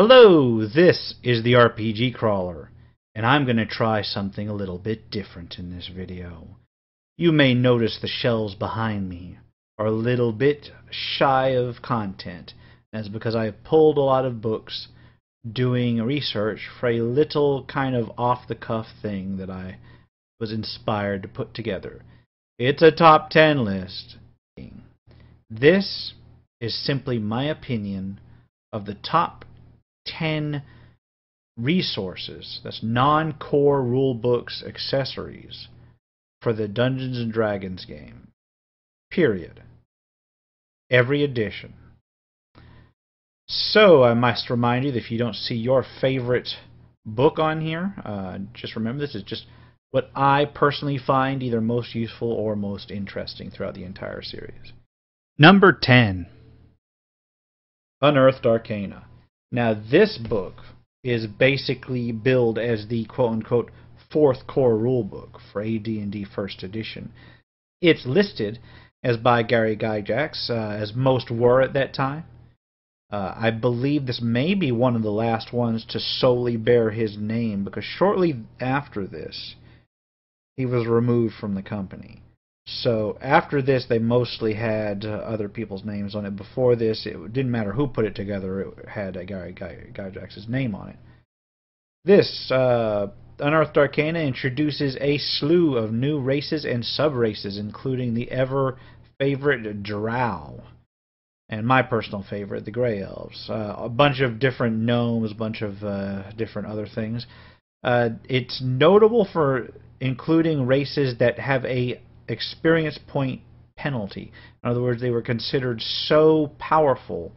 Hello, this is the RPG Crawler, and I'm going to try something a little bit different in this video. You may notice the shelves behind me are a little bit shy of content. That's because I've pulled a lot of books doing research for a little kind of off-the-cuff thing that I was inspired to put together. It's a top 10 list. This is simply my opinion of the top 10 resources, that's non-core rulebooks accessories for the Dungeons & Dragons game. Period. Every edition. So I must remind you that if you don't see your favorite book on here, just remember this is just what I personally find either most useful or most interesting throughout the entire series. Number 10. Unearthed Arcana. Now this book is basically billed as the quote-unquote fourth core rulebook for AD&D First Edition. It's listed as by Gary Gygax, as most were at that time. I believe this may be one of the last ones to solely bear his name, because shortly after this, he was removed from the company. So after this, they mostly had other people's names on it. Before this, it didn't matter who put it together, it had Gary Gygax's name on it. This, Unearthed Arcana, introduces a slew of new races and sub-races, including the ever-favorite Drow, and my personal favorite, the Grey Elves. A bunch of different gnomes, a bunch of different other things. It's notable for including races that have a experience point penalty. In other words, they were considered so powerful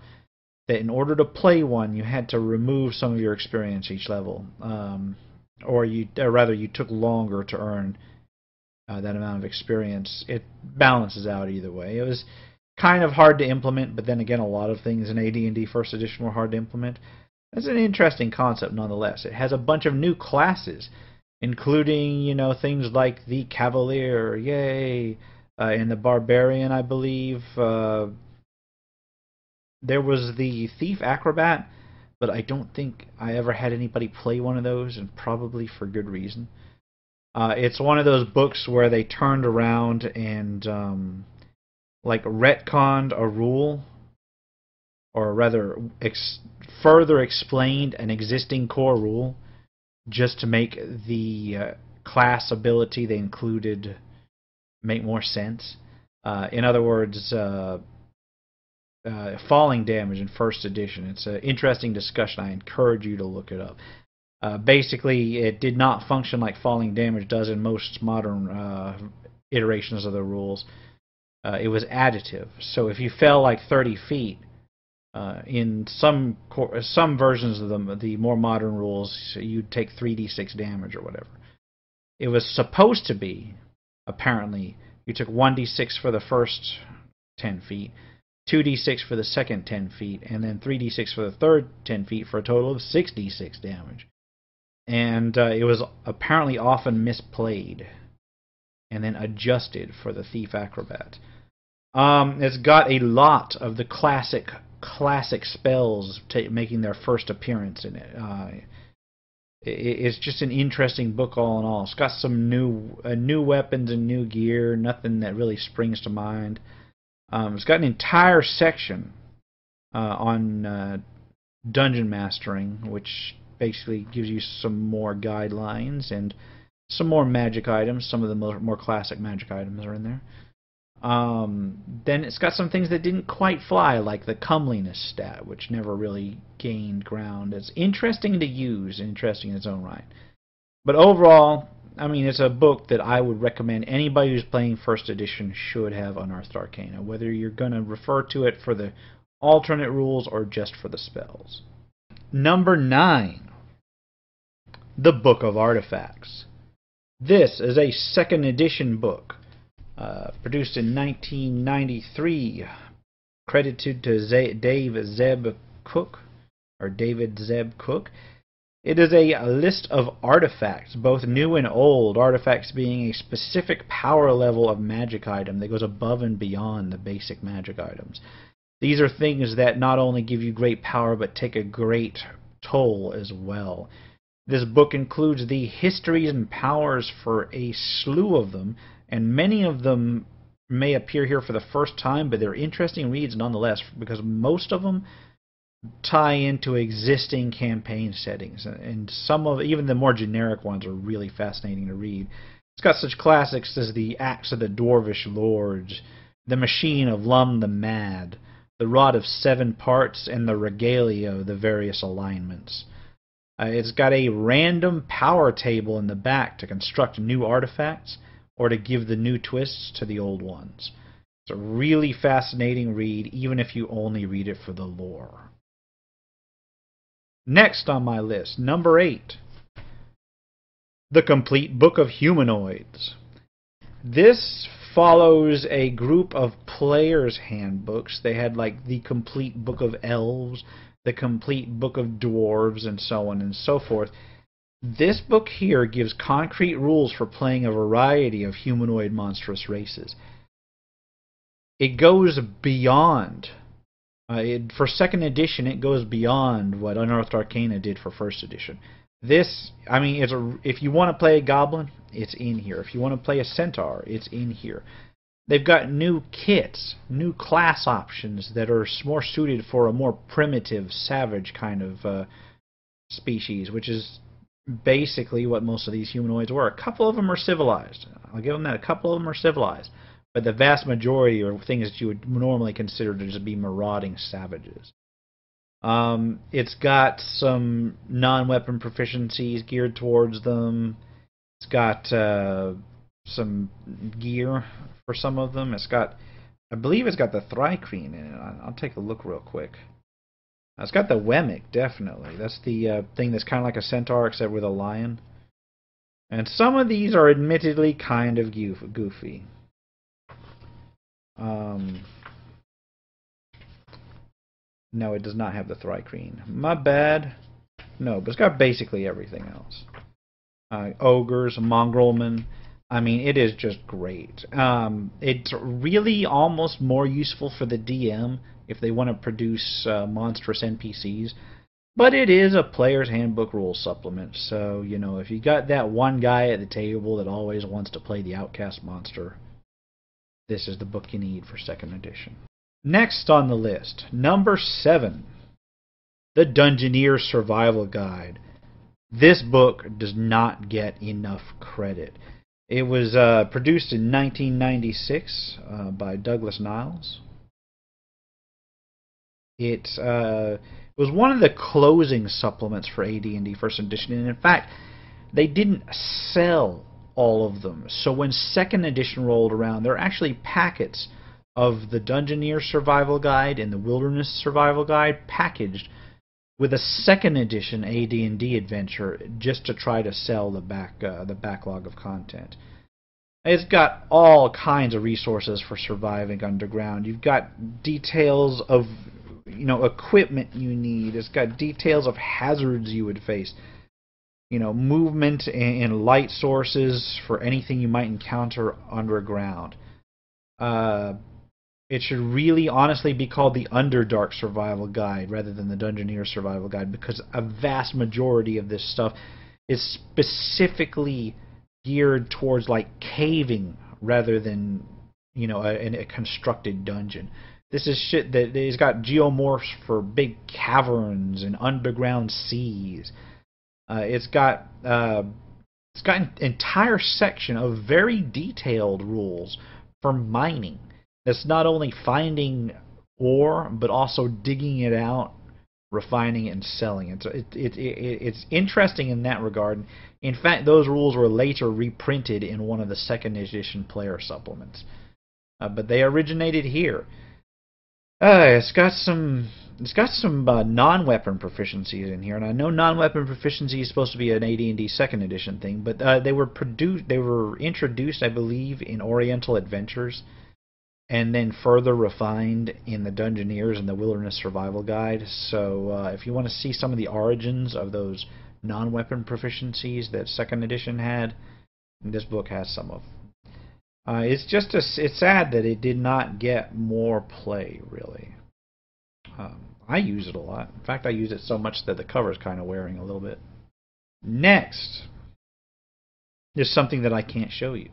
that in order to play one, you had to remove some of your experience each level, or rather, you took longer to earn that amount of experience. It balances out either way. It was kind of hard to implement, but then again, a lot of things in AD&D First Edition were hard to implement. It's an interesting concept nonetheless. It has a bunch of new classes, including, things like the Cavalier, yay, and the Barbarian, I believe. There was the Thief Acrobat, but I don't think I ever had anybody play one of those, and probably for good reason. It's one of those books where they turned around and retconned a rule, or rather further explained an existing core rule, just to make the class ability they included make more sense. In other words, falling damage in First Edition. It's an interesting discussion. I encourage you to look it up. Basically, it did not function like falling damage does in most modern iterations of the rules. It was additive. So if you fell like 30 feet, in some versions of the more modern rules, you'd take 3d6 damage or whatever. It was supposed to be, apparently, you took 1d6 for the first 10 feet, 2d6 for the second 10 feet, and then 3d6 for the third 10 feet for a total of 6d6 damage. And it was apparently often misplayed and then adjusted for the Thief Acrobat. It's got a lot of the classic spells making their first appearance in it. It's just an interesting book all in all. It's got some new weapons and new gear, nothing that really springs to mind. It's got an entire section on dungeon mastering, which basically gives you some more guidelines and some more magic items. Some of the more classic magic items are in there. Then it's got some things that didn't quite fly, like the comeliness stat, which never really gained ground. It's interesting to use, interesting in its own right. But overall, I mean, it's a book that I would recommend anybody who's playing First Edition should have Unearthed Arcana, whether you're going to refer to it for the alternate rules or just for the spells. Number 9. The Book of Artifacts. This is a second edition book. Produced in 1993, credited to David Zeb Cook. It is a list of artifacts, both new and old, artifacts being a specific power level of magic item that goes above and beyond the basic magic items. These are things that not only give you great power, but take a great toll as well. This book includes the histories and powers for a slew of them, and many of them may appear here for the first time, but they're interesting reads nonetheless, because most of them tie into existing campaign settings, and some of even the more generic ones are really fascinating to read. It's got such classics as the Axe of the Dwarvish Lords, the Machine of Lum the Mad, the Rod of Seven Parts, and the Regalia of the various alignments. It's got a random power table in the back to construct new artifacts or to give the new twists to the old ones. It's a really fascinating read, even if you only read it for the lore. Next on my list, number 8, The Complete Book of Humanoids. This follows a group of players' handbooks. They had like the Complete Book of Elves, the Complete Book of Dwarves, and so on and so forth. This book here gives concrete rules for playing a variety of humanoid monstrous races. It goes beyond. For second edition, it goes beyond what Unearthed Arcana did for first edition. This, I mean, if you want to play a goblin, it's in here. If you want to play a centaur, it's in here. They've got new kits, new class options that are more suited for a more primitive, savage kind of species, which is basically what most of these humanoids were. A couple of them are civilized. I'll give them that. A couple of them are civilized. But the vast majority are things that you would normally consider to just be marauding savages. It's got some non-weapon proficiencies geared towards them. It's got some gear for some of them. It's got, I believe it's got the Thrycreen in it. I'll take a look real quick. It's got the Wemmick, definitely. That's the thing that's kind of like a centaur except with a lion. And some of these are admittedly kind of goofy. No, it does not have the Thrycreen. My bad. No, but it's got basically everything else. Ogres, Mongrelmen. I mean, it is just great. It's really almost more useful for the DM if they want to produce monstrous NPCs. But it is a player's handbook rule supplement. So, you know, if you got that one guy at the table that always wants to play the outcast monster, this is the book you need for second edition. Next on the list, number 7, The Dungeoneer Survival Guide. This book does not get enough credit. It was produced in 1996 by Douglas Niles. It was one of the closing supplements for AD&D First Edition, and in fact, they didn't sell all of them. So when second edition rolled around, there are actually packets of the Dungeoneer Survival Guide and the Wilderness Survival Guide packaged with a second edition AD&D adventure just to try to sell the backlog of content. It's got all kinds of resources for surviving underground. You've got details of, you know, equipment you need. It's got details of hazards you would face. You know, movement and light sources for anything you might encounter underground. It should really honestly be called the Underdark Survival Guide rather than the Dungeoneer Survival Guide, because a vast majority of this stuff is specifically geared towards like caving rather than, you know, a constructed dungeon. This is shit that has got geomorphs for big caverns and underground seas. It's got an entire section of very detailed rules for mining. That's not only finding ore, but also digging it out, refining it, and selling it. It's interesting in that regard. In fact, those rules were later reprinted in one of the second edition player supplements. But they originated here. It's got some non-weapon proficiencies in here, and I know non-weapon proficiency is supposed to be an AD&D second edition thing, but they were introduced, I believe, in Oriental Adventures, and then further refined in the Dungeoneers and the Wilderness Survival Guide. So if you want to see some of the origins of those non-weapon proficiencies that second edition had, this book has some of them. It's sad that it did not get more play, really. I use it a lot. In fact, I use it so much that the cover is kind of wearing a little bit. Next, there's something that I can't show you.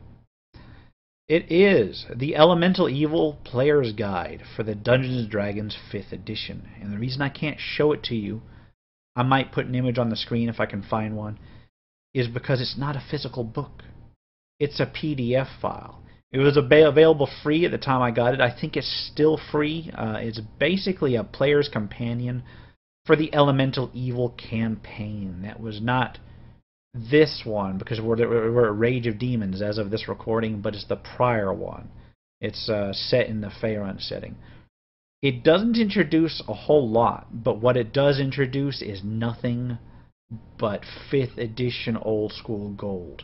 It is the Elemental Evil Player's Guide for the Dungeons & Dragons 5th edition. And the reason I can't show it to you, I might put an image on the screen if I can find one, is because it's not a physical book. It's a PDF file. It was available free at the time I got it. I think it's still free. It's basically a player's companion for the Elemental Evil campaign. That was not this one, because we're at Rage of Demons as of this recording, but it's the prior one. It's set in the Faerun setting. It doesn't introduce a whole lot, but what it does introduce is nothing but 5th edition old school gold.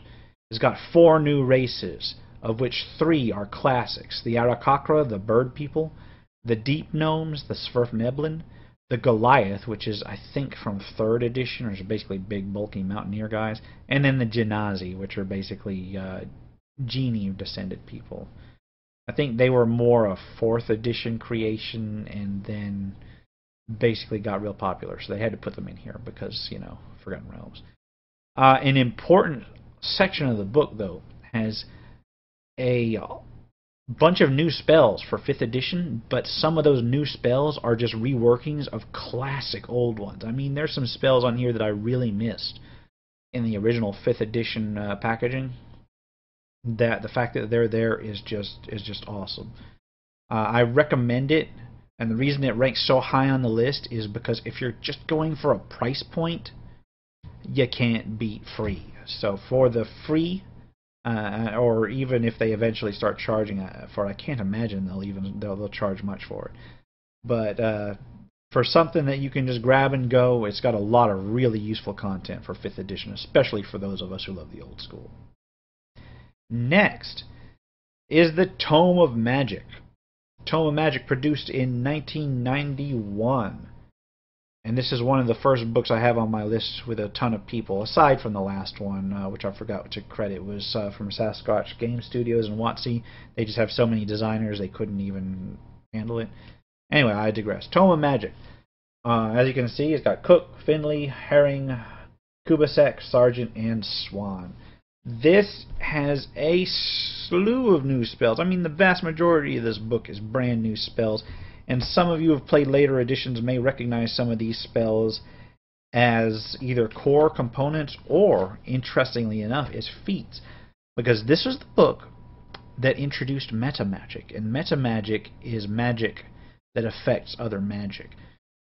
It's got 4 new races, of which 3 are classics. The Arakakra, the bird people, the Deep Gnomes, the Svirfneblin, the Goliath, which is, I think, from 3rd edition, which are basically big, bulky mountaineer guys, and then the Genasi, which are basically genie-descended people. I think they were more a 4th edition creation, and then basically got real popular, so they had to put them in here because, you know, Forgotten Realms. An important section of the book, though, has a bunch of new spells for 5th edition, but some of those new spells are just reworkings of classic old ones. I mean, there's some spells on here that I really missed in the original 5th edition packaging. That the fact that they're there is just awesome. I recommend it, and the reason it ranks so high on the list is because if you're just going for a price point, you can't beat free. So for the free, or even if they eventually start charging for it, I can't imagine they'll charge much for it. But for something that you can just grab and go, it's got a lot of really useful content for 5th edition, especially for those of us who love the old school. Next is the Toa Magic. Toa Magic, produced in 1991. And this is one of the first books I have on my list with a ton of people, aside from the last one, which I forgot to credit, was from Sasquatch Game Studios in WotC. They just have so many designers, they couldn't even handle it. Anyway, I digress. Toa Magic. As you can see, it's got Cook, Finley, Herring, Kubasek, Sergeant, and Swan. This has a slew of new spells. I mean, the vast majority of this book is brand new spells. And some of you who have played later editions may recognize some of these spells as either core components or, interestingly enough, as feats. Because this was the book that introduced meta magic. And meta magic is magic that affects other magic.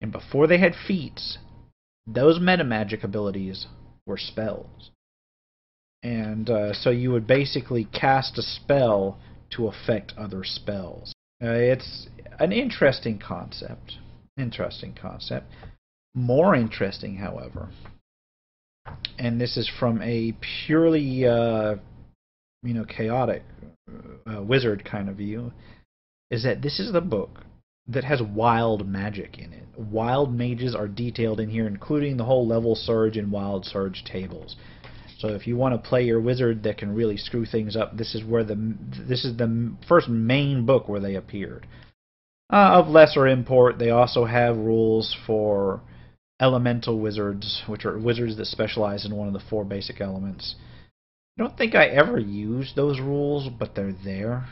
And before they had feats, those meta magic abilities were spells. And so you would basically cast a spell to affect other spells. It's an interesting concept. More interesting, however, and this is from a purely, chaotic wizard kind of view, is that this is the book that has wild magic in it. Wild mages are detailed in here, including the whole level surge and wild surge tables. So if you want to play your wizard that can really screw things up, this is the first main book where they appeared. Of lesser import, they also have rules for elemental wizards, which are wizards that specialize in one of the 4 basic elements. I don't think I ever used those rules, but they're there.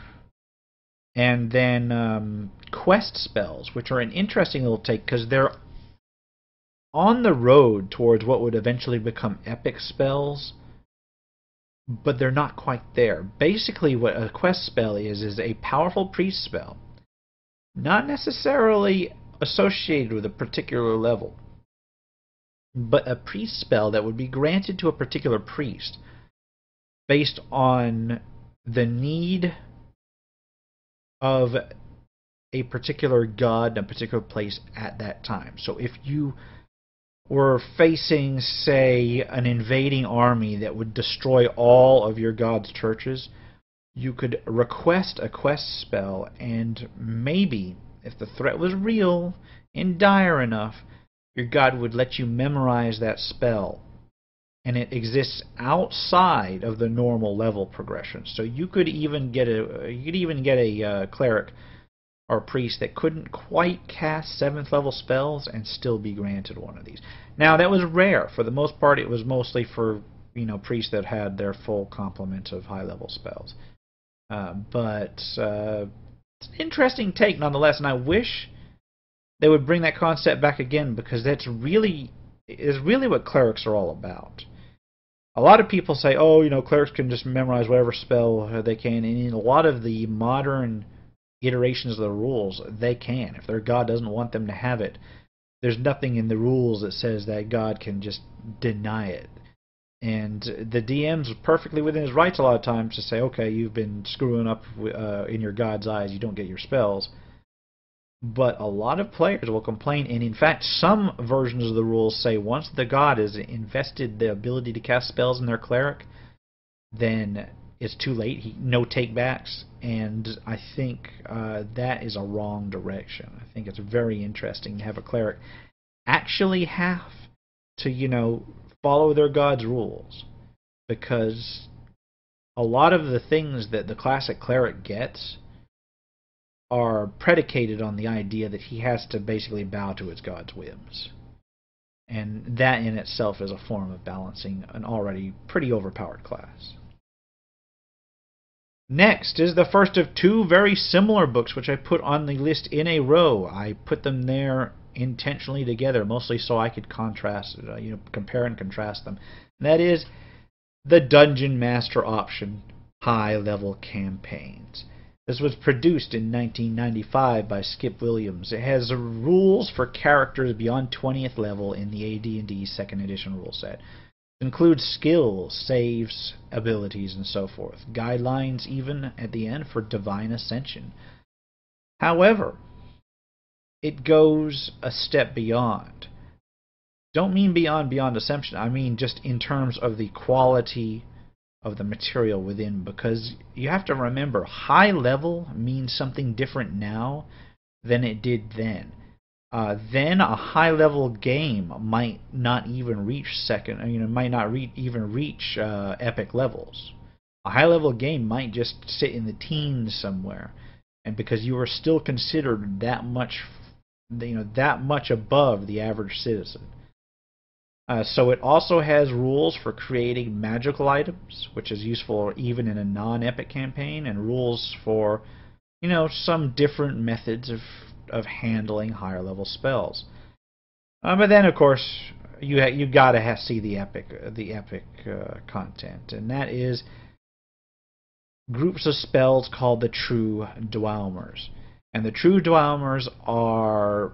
And then quest spells, which are an interesting little take, because they're on the road towards what would eventually become epic spells, but they're not quite there. Basically, what a quest spell is a powerful priest spell, not necessarily associated with a particular level, but a priest spell that would be granted to a particular priest based on the need of a particular god in a particular place at that time. So if you were facing, say, an invading army that would destroy all of your god's churches, you could request a quest spell, and maybe, if the threat was real and dire enough, your god would let you memorize that spell. And it exists outside of the normal level progression. So you could even get a cleric or priests that couldn't quite cast 7th level spells and still be granted one of these. Now, that was rare. For the most part, it was mostly for, priests that had their full complement of high level spells. But it's an interesting take nonetheless, and I wish they would bring that concept back again, because that's really what clerics are all about. A lot of people say, oh, clerics can just memorize whatever spell they can, and in a lot of the modern iterations of the rules, they can. If their god doesn't want them to have it, there's nothing in the rules that says that god can just deny it. And the DM's perfectly within his rights a lot of times to say, okay, you've been screwing up in your god's eyes, you don't get your spells. But a lot of players will complain, and in fact, some versions of the rules say once the god has invested the ability to cast spells in their cleric, then it's too late. No takebacks, and I think that is a wrong direction. I think it's very interesting to have a cleric actually have to, follow their god's rules, because a lot of the things that the classic cleric gets are predicated on the idea that he has to basically bow to his god's whims. And that in itself is a form of balancing an already pretty overpowered class. Next is the first of two very similar books which I put on the list in a row. I put them there intentionally together, mostly so I could contrast, compare and contrast them. And that is the Dungeon Master Option High Level Campaigns. This was produced in 1995 by Skip Williams. It has rules for characters beyond 20th level in the AD&D 2nd edition rule set. It includes skills, saves, abilities, and so forth. Guidelines even at the end for Divine Ascension. However, it goes a step beyond. Don't mean beyond Ascension. I mean just in terms of the quality of the material within, because you have to remember, high level means something different now than it did then. Then a high level game might not even reach even reach epic levels. A high level game might just sit in the teens somewhere, and because you are still considered that much above the average citizen. So it also has rules for creating magical items, which is useful even in a non-epic campaign, and rules for, some different methods of handling higher level spells. But then, of course, you gotta see the epic content, and that is groups of spells called the True Dwalmers. And the True Dwalmers are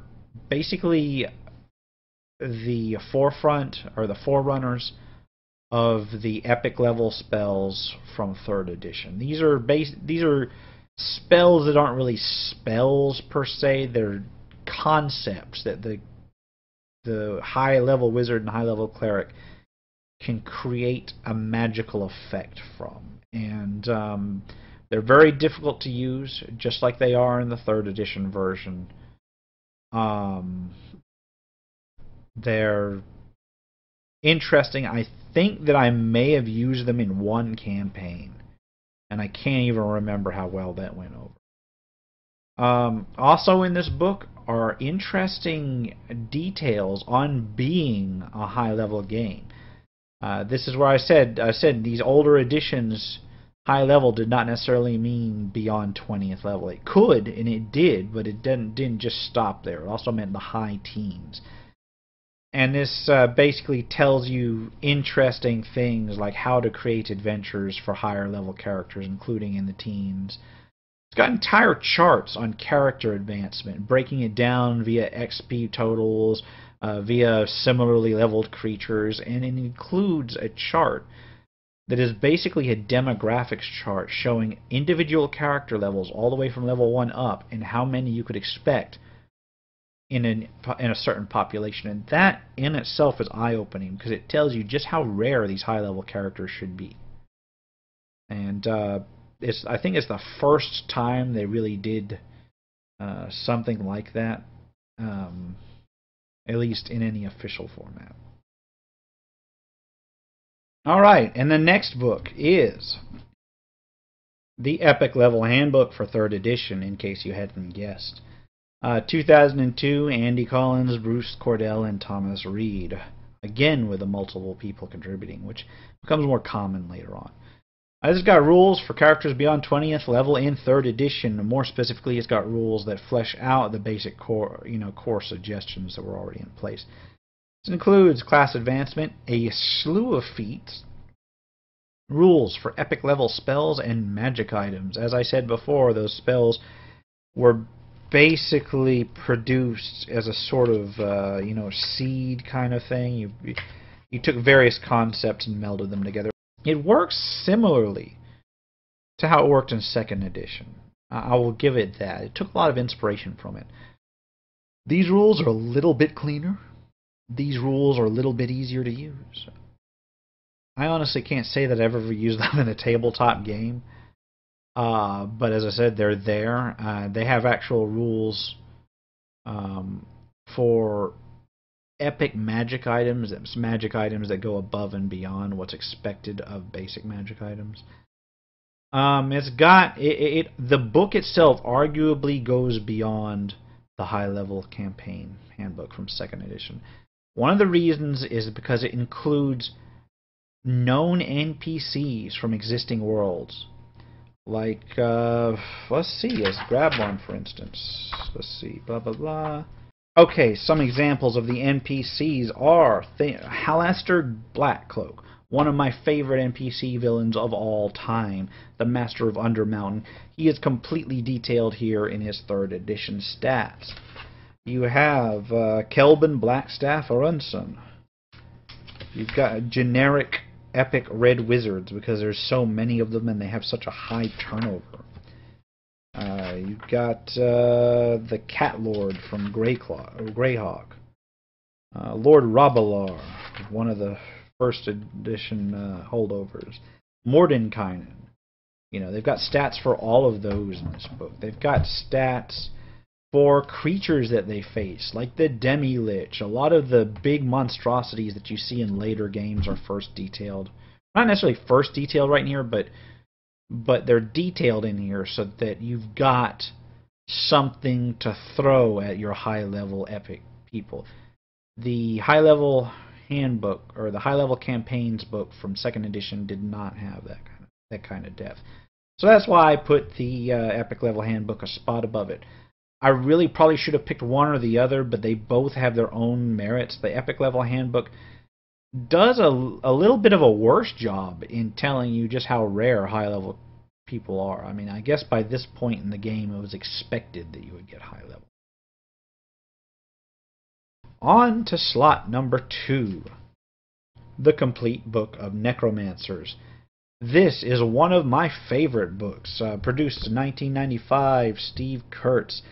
basically the forefront or the forerunners of the epic level spells from 3rd edition. These are spells that aren't really spells per se. They're concepts that the high level wizard and high level cleric can create a magical effect from. And they're very difficult to use, just like they are in the 3rd edition version. They're interesting. I think that I may have used them in one campaign, and I can't even remember how well that went over. Also in this book are interesting details on being a high-level game. This is where I said these older editions, high level did not necessarily mean beyond 20th level. It could, and it did, but it didn't just stop there. It also meant the high teens. And this basically tells you interesting things like how to create adventures for higher level characters, including in the teens. It's got entire charts on character advancement, breaking it down via XP totals, via similarly leveled creatures, and it includes a chart that is basically a demographics chart showing individual character levels all the way from level 1 up and how many you could expect in a certain population. And that in itself is eye-opening, because it tells you just how rare these high-level characters should be. And I think it's the first time they really did something like that, at least in any official format. Alright, and the next book is The Epic Level Handbook for 3rd edition, in case you hadn't guessed. 2002, Andy Collins, Bruce Cordell, and Thomas Reed. Again with the multiple people contributing, which becomes more common later on. This has got rules for characters beyond 20th level in 3rd edition. More specifically, it's got rules that flesh out the basic core suggestions that were already in place. This includes class advancement, a slew of feats, rules for epic level spells, and magic items. As I said before, those spells were basically produced as a sort of seed kind of thing. You took various concepts and melded them together. It works similarly to how it worked in 2nd edition. I will give it that. It took a lot of inspiration from it. These rules are a little bit cleaner. These rules are a little bit easier to use. I honestly can't say that I've ever used them in a tabletop game. But as I said, they're there. They have actual rules for epic magic items. It's magic items that go above and beyond what's expected of basic magic items. It's got the book itself arguably goes beyond the high-level campaign handbook from 2nd edition. One of the reasons is because it includes known NPCs from existing worlds. Like, let's see, let's grab one for instance. Let's see, blah blah blah. Okay, some examples of the NPCs are Halaster Blackcloak, one of my favorite NPC villains of all time, the Master of Undermountain. He is completely detailed here in his 3rd edition stats. You have Kelvin Blackstaff Arunson. You've got generic epic red wizards because there's so many of them and they have such a high turnover. You've got the Cat Lord from Greyhawk. Lord Robalar, one of the 1st edition holdovers. Mordenkainen. They've got stats for all of those in this book. They've got stats for creatures that they face, like the Demi-Lich. A lot of the big monstrosities that you see in later games are first detailed. Not necessarily first detailed right in here, but they're detailed in here so that you've got something to throw at your high-level epic people. The high-level handbook, or the high-level campaigns book from 2nd edition, did not have that kind of depth. So that's why I put the epic level handbook a spot above it. I really probably should have picked one or the other, but they both have their own merits. The epic level handbook does a little bit of a worse job in telling you just how rare high level people are. I mean, I guess by this point in the game it was expected that you would get high level. On to slot number 2. The Complete Book of Necromancers. This is one of my favorite books, produced in 1995, Steve Kurtz.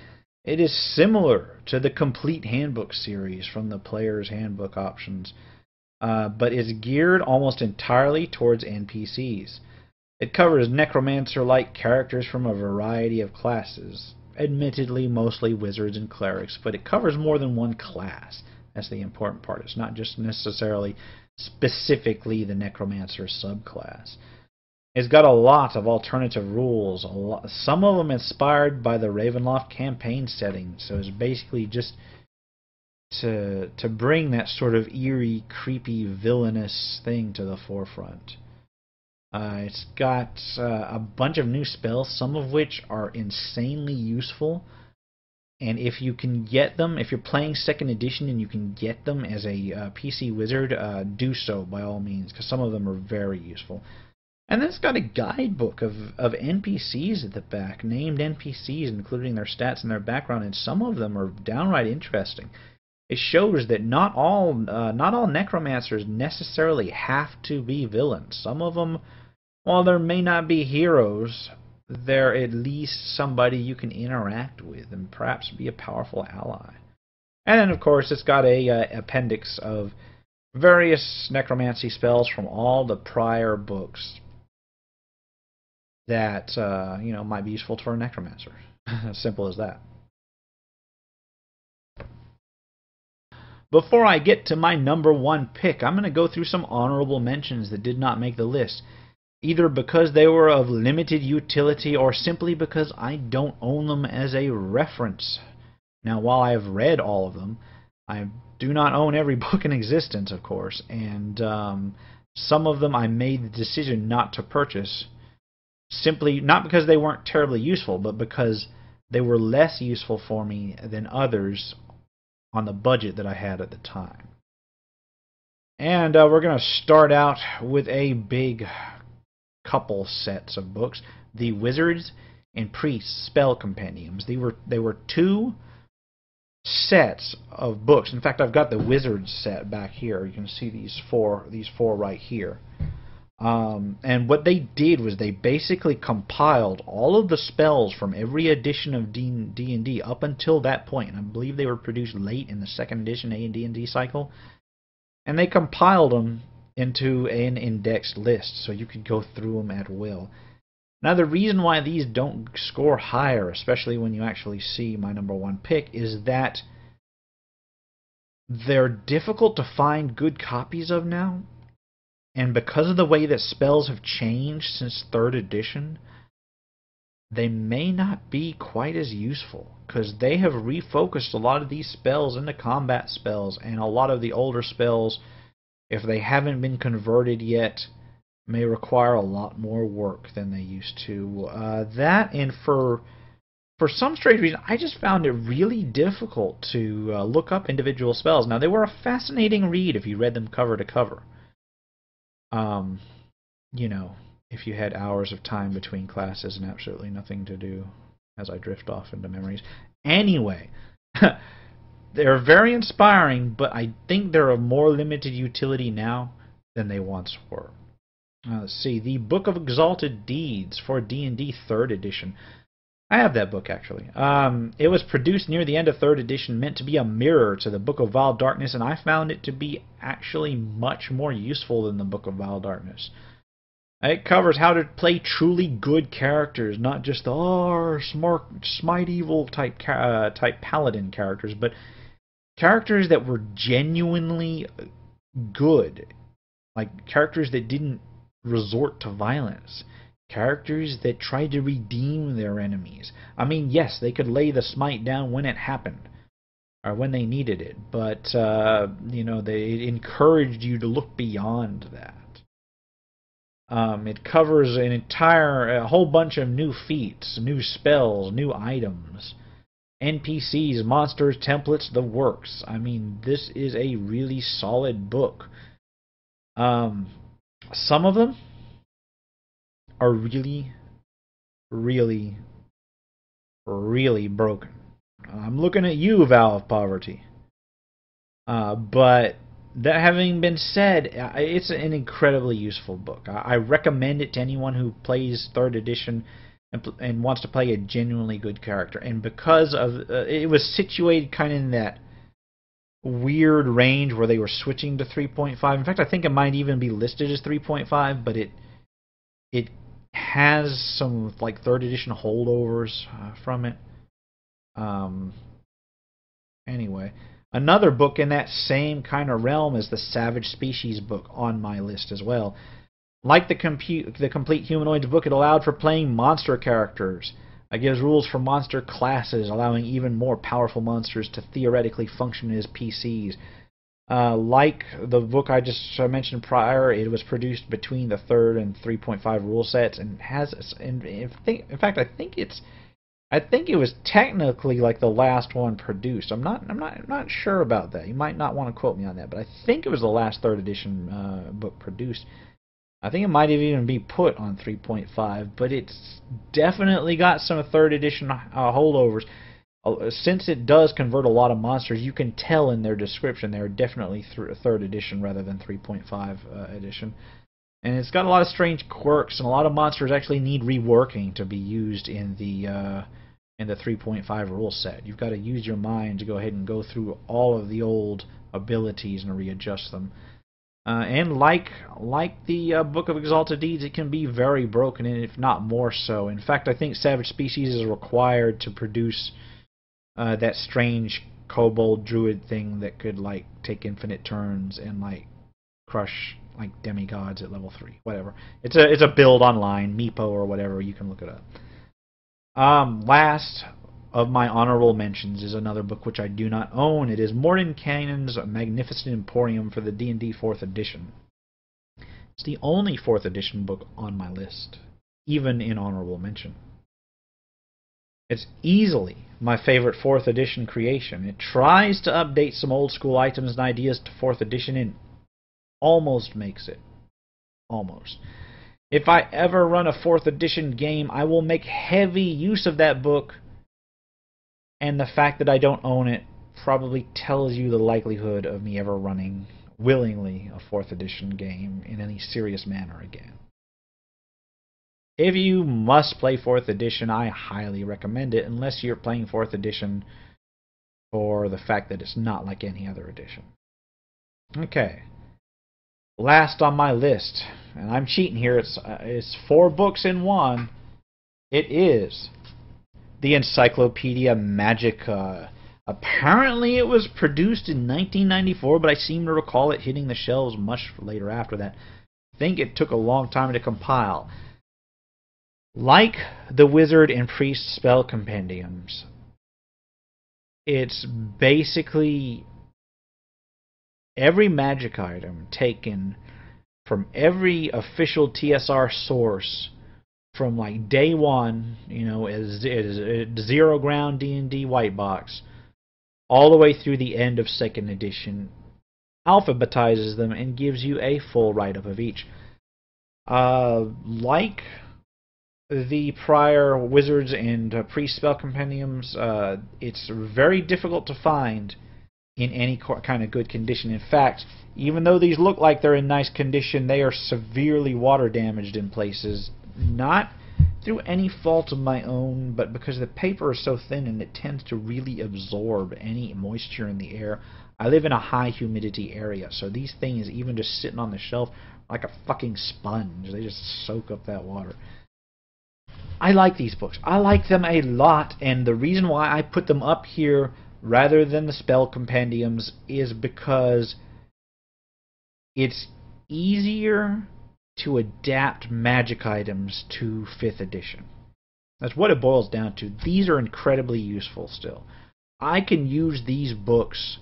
It is similar to the Complete Handbook series from the Player's Handbook options, but is geared almost entirely towards NPCs. It covers necromancer-like characters from a variety of classes, admittedly mostly wizards and clerics, but it covers more than one class. That's the important part. It's not just necessarily specifically the necromancer subclass. It's got a lot of alternative rules, some of them inspired by the Ravenloft campaign setting, so it's basically just to bring that sort of eerie, creepy, villainous thing to the forefront. It's got a bunch of new spells, some of which are insanely useful, and if you can get them, if you're playing 2nd edition and you can get them as a PC wizard, do so by all means, because some of them are very useful. And then it's got a guidebook of NPCs at the back, named NPCs, including their stats and their background, and some of them are downright interesting. It shows that not all necromancers necessarily have to be villains. Some of them, while there may not be heroes, they're at least somebody you can interact with and perhaps be a powerful ally. And then, of course, it's got a appendix of various necromancy spells from all the prior books that might be useful for a necromancer. As simple as that. Before I get to my number 1 pick, I'm going to go through some honorable mentions that did not make the list. either because they were of limited utility or simply because I don't own them as a reference. Now, while I have read all of them, I do not own every book in existence, of course, and some of them I made the decision not to purchase, simply not because they weren't terribly useful, but because they were less useful for me than others on the budget that I had at the time. And we're going to start out with a big couple sets of books, the Wizards and Priests Spell Compendiums. They were two sets of books. In fact, I've got the Wizards set back here. You can see these four right here. And what they did was they basically compiled all of the spells from every edition of D&D up until that point. And I believe they were produced late in the second edition AD&D cycle. And they compiled them into an indexed list so you could go through them at will. Now, the reason why these don't score higher, especially when you actually see my number one pick, is that they're difficult to find good copies of now. And because of the way that spells have changed since 3rd edition, they may not be quite as useful, because they have refocused a lot of these spells into combat spells, and a lot of the older spells, if they haven't been converted yet, may require a lot more work than they used to. That, and for some strange reason, I just found it really difficult to look up individual spells. Now, they were a fascinating read if you read them cover to cover. You know, if you had hours of time between classes and absolutely nothing to do, as I drift off into memories. Anyway, they're very inspiring, but I think they're of more limited utility now than they once were. Let's see, the Book of Exalted Deeds for D&D 3rd edition. I have that book, actually. It was produced near the end of 3rd edition, meant to be a mirror to the Book of Vile Darkness, and I found it to be actually much more useful than the Book of Vile Darkness. It covers how to play truly good characters, not just the smite evil type paladin characters, but characters that were genuinely good, like characters that didn't resort to violence, characters that tried to redeem their enemies. I mean, yes, they could lay the smite down when it happened, or when they needed it, but you know, they encouraged you to look beyond that. It covers a whole bunch of new feats, new spells, new items, NPCs, monsters, templates, the works. I mean, this is a really solid book. Some of them are really, really, really broken. I'm looking at you, Vow of Poverty. But that having been said, it's an incredibly useful book. I recommend it to anyone who plays 3rd edition and wants to play a genuinely good character. And because of it was situated kind of in that weird range where they were switching to 3.5. In fact, I think it might even be listed as 3.5, but it has some like 3rd edition holdovers from it. Anyway, another book in that same kind of realm is the Savage Species book on my list as well. Like the Complete Humanoids book, it allowed for playing monster characters. It gives rules for monster classes, allowing even more powerful monsters to theoretically function as PCs. Like the book I just mentioned prior, it was produced between the 3rd and 3.5 rule sets, and has, in fact, I think it was technically like the last one produced. I'm not sure about that. You might not want to quote me on that, but I think it was the last 3rd edition book produced. I think it might even be put on 3.5, but it's definitely got some 3rd edition holdovers. Since it does convert a lot of monsters, you can tell in their description they're definitely 3rd edition rather than 3.5 edition. And it's got a lot of strange quirks, and a lot of monsters actually need reworking to be used in the 3.5 rule set. You've got to use your mind to go ahead and go through all of the old abilities and readjust them. And like the Book of Exalted Deeds, it can be very broken, and if not more so. In fact, I think Savage Species is required to produce that strange kobold druid thing that could like take infinite turns and like crush like demigods at level 3. Whatever. It's a build online, Meepo or whatever. You can look it up. Last of my honorable mentions is another book which I do not own. It is Mordenkainen's Magnificent Emporium for the D&D 4th edition. It's the only 4th edition book on my list, even in honorable mention. It's easily my favorite 4th edition creation. It tries to update some old school items and ideas to 4th edition and almost makes it. Almost. If I ever run a 4th edition game, I will make heavy use of that book, and the fact that I don't own it probably tells you the likelihood of me ever running willingly a 4th edition game in any serious manner again. If you must play 4th edition, I highly recommend it, unless you're playing 4th edition for the fact that it's not like any other edition. Okay. Last on my list, and I'm cheating here, it's 4 books in one. It is the Encyclopedia Magica. Apparently it was produced in 1994, but I seem to recall it hitting the shelves much later after that. I think it took a long time to compile. Like the Wizard and Priest spell compendiums, it's basically every magic item taken from every official TSR source from like day one, as Zero Ground D&D White Box, all the way through the end of 2nd edition, alphabetizes them and gives you a full write-up of each. Like the prior Wizards and Priest spell compendiums, it's very difficult to find in any kind of good condition. In fact, even though these look like they're in nice condition, they are severely water damaged in places, not through any fault of my own, but because the paper is so thin and it tends to really absorb any moisture in the air. I live in a high humidity area, so these things, even just sitting on the shelf, like a fucking sponge. They just soak up that water. I like these books. I like them a lot, and the reason why I put them up here rather than the spell compendiums is because it's easier to adapt magic items to 5th edition. That's what it boils down to. These are incredibly useful still. I can use these books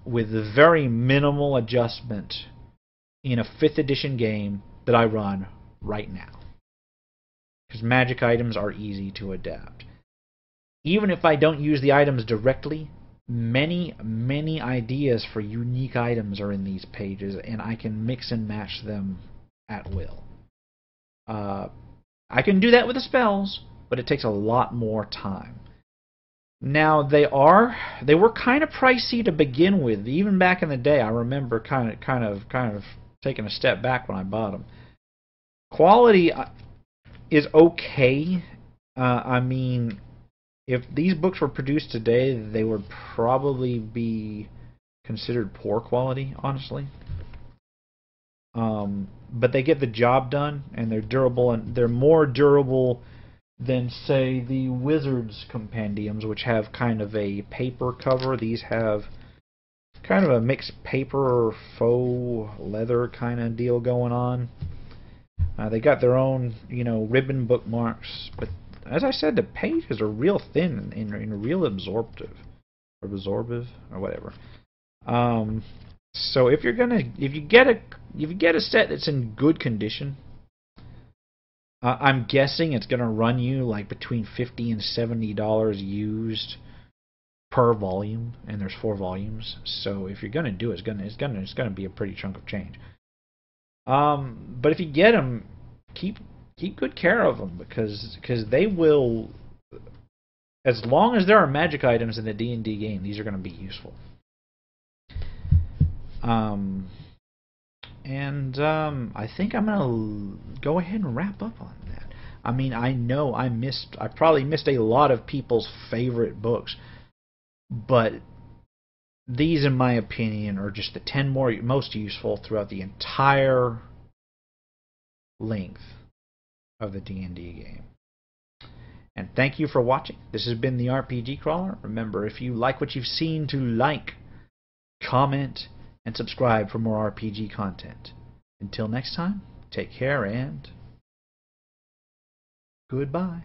with very minimal adjustment in a 5th edition game that I run right now, because magic items are easy to adapt. Even if I don't use the items directly, many ideas for unique items are in these pages, and I can mix and match them at will. I can do that with the spells, but it takes a lot more time. Now they were kind of pricey to begin with. Even back in the day, I remember kind of taking a step back when I bought them. Quality is okay. I mean, if these books were produced today, they would probably be considered poor quality, honestly. But they get the job done, and they're durable, and they're more durable than, say, the Wizards compendiums, which have kind of a paper cover. These have kind of a mixed paper or faux leather kind of deal going on. They got their own, ribbon bookmarks, but as I said, the pages are real thin and real absorptive or whatever. So if you get a set that's in good condition, I'm guessing it's gonna run you like between $50 and $70 used per volume, and there's 4 volumes. So if you're gonna do it, it's gonna be a pretty chunk of change. But if you get them, keep good care of them, because they will, as long as there are magic items in the D&D game, these are going to be useful. I think I'm going to go ahead and wrap up on that. I mean, I know I probably missed a lot of people's favorite books, but these, in my opinion, are just the 10 most useful throughout the entire length of the D&D game. And thank you for watching. This has been the RPG Crawler. Remember, if you like what you've seen, to like, comment, and subscribe for more RPG content. Until next time, take care and goodbye.